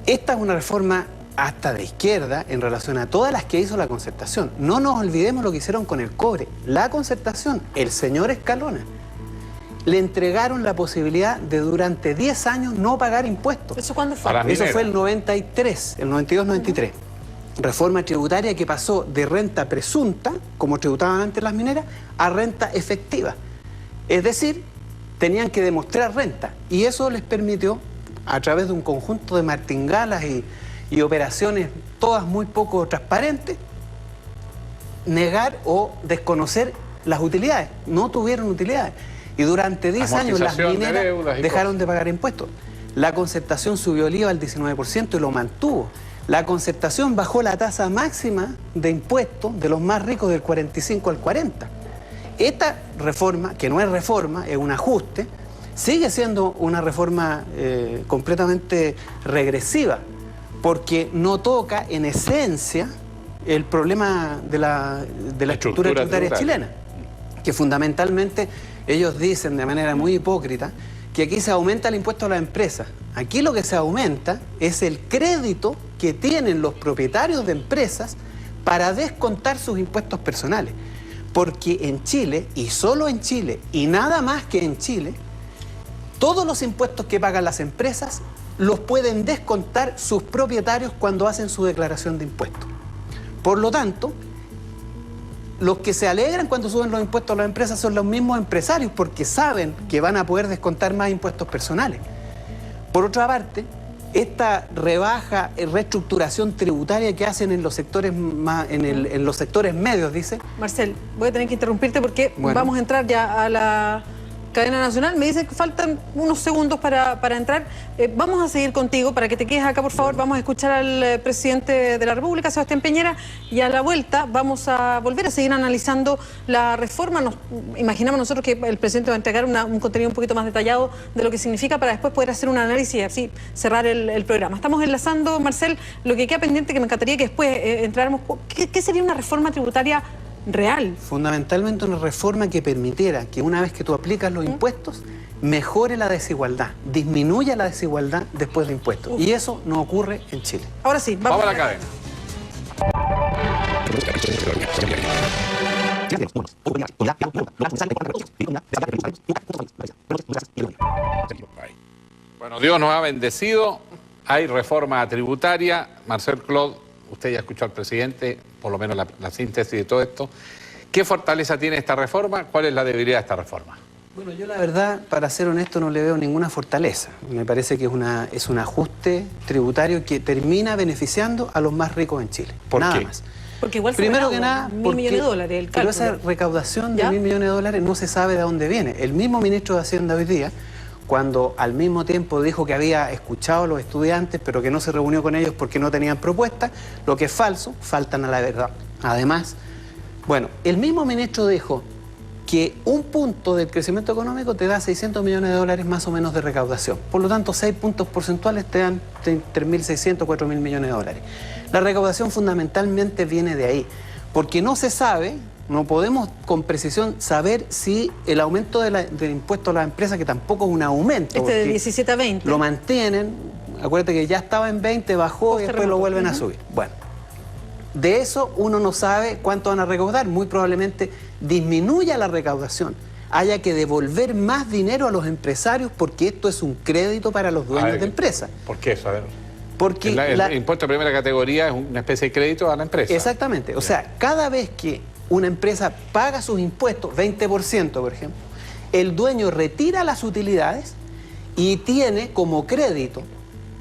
Esta es una reforma hasta de izquierda en relación a todas las que hizo la Concertación. No nos olvidemos lo que hicieron con el cobre. La Concertación, el señor Escalona, le entregaron la posibilidad de durante 10 años no pagar impuestos. ¿Eso cuándo fue? Eso fue el 93, el 92-93. Reforma tributaria que pasó de renta presunta, como tributaban antes las mineras, a renta efectiva. Es decir, tenían que demostrar renta. Y eso les permitió, a través de un conjunto de martingalas y operaciones todas muy poco transparentes, negar o desconocer las utilidades. No tuvieron utilidades. Y durante 10 años las mineras dejaron de pagar impuestos. La Concertación subió el IVA al 19% y lo mantuvo. La Concertación bajó la tasa máxima de impuestos de los más ricos del 45 al 40. Esta reforma, que no es reforma, es un ajuste, sigue siendo una reforma completamente regresiva, porque no toca en esencia el problema de la estructura tributaria chilena, que fundamentalmente ellos dicen de manera muy hipócrita que aquí se aumenta el impuesto a las empresas. Aquí lo que se aumenta es el crédito que tienen los propietarios de empresas para descontar sus impuestos personales. Porque en Chile, y solo en Chile, y nada más que en Chile, todos los impuestos que pagan las empresas los pueden descontar sus propietarios cuando hacen su declaración de impuestos. Por lo tanto, los que se alegran cuando suben los impuestos a las empresas son los mismos empresarios, porque saben que van a poder descontar más impuestos personales. Por otra parte, esta rebaja, reestructuración tributaria que hacen en los sectores en los sectores medios, dice. Marcel, voy a tener que interrumpirte porque vamos a entrar ya a la cadena nacional. Me dice que faltan unos segundos para entrar. Vamos a seguir contigo para que te quedes acá, por favor. Vamos a escuchar al presidente de la República, Sebastián Piñera, y a la vuelta vamos a volver a seguir analizando la reforma. Nos imaginamos nosotros que el presidente va a entregar un contenido un poquito más detallado de lo que significa para después poder hacer un análisis y así cerrar el programa. Estamos enlazando, Marcel, lo que queda pendiente, que me encantaría que después entráramos. ¿Qué sería una reforma tributaria real? Fundamentalmente una reforma que permitiera que una vez que tú aplicas los impuestos, mejore la desigualdad, disminuya la desigualdad después de impuestos. Y eso no ocurre en Chile. Ahora sí, vamos a la cadena. Bueno, Dios nos ha bendecido, hay reforma tributaria. Marcel Clos, usted ya escuchó al presidente, por lo menos la síntesis de todo esto. ¿Qué fortaleza tiene esta reforma? ¿Cuál es la debilidad de esta reforma? Bueno, yo la verdad, para ser honesto, no le veo ninguna fortaleza. Me parece que es un ajuste tributario que termina beneficiando a los más ricos en Chile. ¿Por qué? Más. Porque igual primero que nada, 1.000 millones de dólares el cálculo. Pero esa recaudación de 1.000 millones de dólares no se sabe de dónde viene. El mismo ministro de Hacienda hoy día, cuando al mismo tiempo dijo que había escuchado a los estudiantes, pero que no se reunió con ellos porque no tenían propuestas, lo que es falso, faltan a la verdad. Además, bueno, el mismo ministro dijo que un punto del crecimiento económico te da 600 millones de dólares más o menos de recaudación. Por lo tanto, 6 puntos porcentuales te dan 3.600, 4.000 millones de dólares. La recaudación fundamentalmente viene de ahí, porque no se sabe, no podemos con precisión saber si el aumento del impuesto a las empresas, que tampoco es un aumento. De 17 a 20. Lo mantienen, acuérdate que ya estaba en 20, bajó y después lo vuelven a subir. Bueno, de eso uno no sabe cuánto van a recaudar. Muy probablemente disminuya la recaudación, haya que devolver más dinero a los empresarios, porque esto es un crédito para los dueños de empresas. ¿Por qué eso? A ver. Porque el impuesto de primera categoría es una especie de crédito a la empresa. Exactamente. O sea, cada vez que una empresa paga sus impuestos, 20% por ejemplo, el dueño retira las utilidades y tiene como crédito,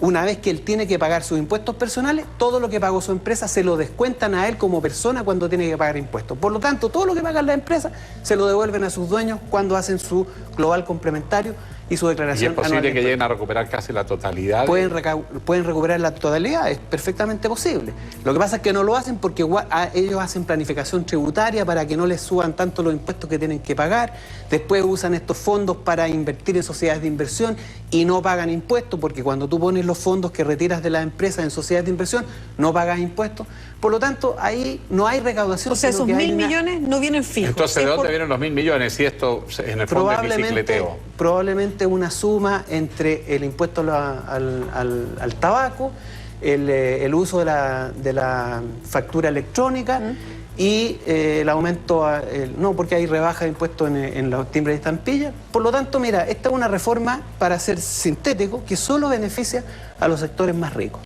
una vez que él tiene que pagar sus impuestos personales, todo lo que pagó su empresa se lo descuentan a él como persona cuando tiene que pagar impuestos. Por lo tanto, todo lo que pagan las empresas se lo devuelven a sus dueños cuando hacen su global complementario y su declaración anual. ¿Y es posible que lleguen a recuperar casi la totalidad? Pueden recuperar la totalidad, es perfectamente posible. Lo que pasa es que no lo hacen porque ellos hacen planificación tributaria para que no les suban tanto los impuestos que tienen que pagar. Después usan estos fondos para invertir en sociedades de inversión y no pagan impuestos, porque cuando tú pones los fondos que retiras de las empresas en sociedades de inversión, no pagas impuestos. Por lo tanto, ahí no hay recaudación. O sea, esos 1.000 millones no vienen fijos. Entonces, ¿de dónde vienen los 1.000 millones? Si esto en el fondo es bicicleteo. Probablemente básicamente una suma entre el impuesto al tabaco, el uso de la factura electrónica y el aumento, no, porque hay rebaja de impuestos en los timbres de estampilla. Por lo tanto, mira, esta es una reforma, para ser sintético, que solo beneficia a los sectores más ricos.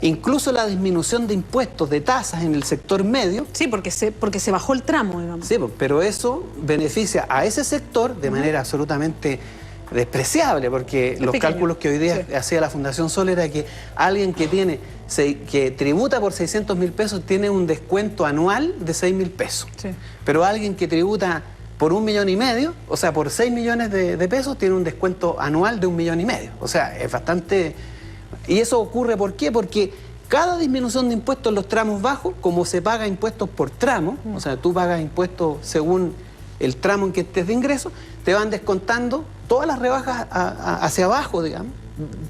Incluso la disminución de impuestos, de tasas en el sector medio. Sí, porque se bajó el tramo, digamos. Sí, pero eso beneficia a ese sector de manera absolutamente despreciable, porque los cálculos que hoy día hacía la Fundación Sol era que alguien que tributa por 600.000 pesos tiene un descuento anual de 6.000 pesos. Sí. Pero alguien que tributa por 1,5 millones, o sea, por 6 millones de pesos, tiene un descuento anual de 1,5 millones. O sea, es bastante... Y eso ocurre, ¿por qué? Porque cada disminución de impuestos en los tramos bajos, como se paga impuestos por tramo, o sea, tú pagas impuestos según el tramo en que estés de ingreso, te van descontando todas las rebajas hacia abajo, digamos.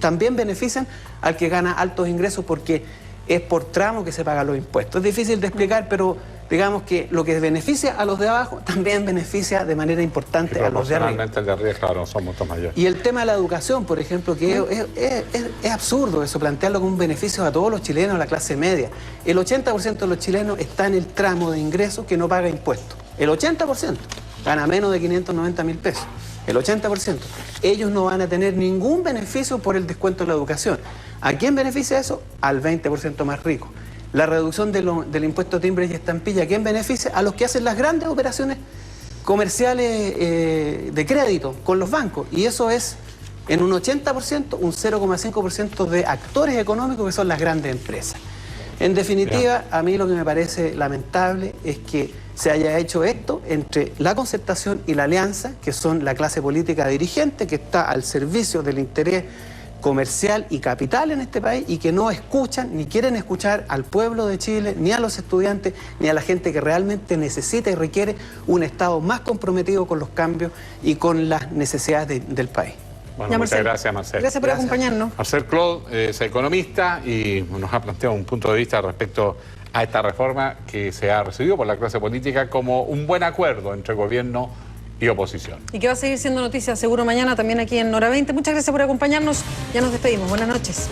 También benefician al que gana altos ingresos porque es por tramo que se pagan los impuestos. Es difícil de explicar, pero digamos que lo que beneficia a los de abajo también beneficia de manera importante a los de arriba. El de arriba, claro, son muchos mayores. Y el tema de la educación, por ejemplo, que es absurdo eso, plantearlo como un beneficio a todos los chilenos, a la clase media. El 80% de los chilenos está en el tramo de ingresos que no paga impuestos. El 80% gana menos de 590.000 pesos. El 80%. Ellos no van a tener ningún beneficio por el descuento de la educación. ¿A quién beneficia eso? Al 20% más rico. La reducción del impuesto a timbres y estampilla, ¿a quién beneficia? A los que hacen las grandes operaciones comerciales de crédito con los bancos. Y eso es, en un 80%, un 0,5% de actores económicos que son las grandes empresas. En definitiva, a mí lo que me parece lamentable es que se haya hecho esto entre la Concertación y la Alianza, que son la clase política dirigente que está al servicio del interés comercial y capital en este país y que no escuchan ni quieren escuchar al pueblo de Chile, ni a los estudiantes, ni a la gente que realmente necesita y requiere un Estado más comprometido con los cambios y con las necesidades del país. Bueno, muchas gracias, Marcel. Gracias por acompañarnos. Marcel Claude es economista y nos ha planteado un punto de vista respecto a esta reforma que se ha recibido por la clase política como un buen acuerdo entre gobierno y oposición. Y que va a seguir siendo noticia seguro mañana también aquí en Hora 20. Muchas gracias por acompañarnos. Ya nos despedimos. Buenas noches.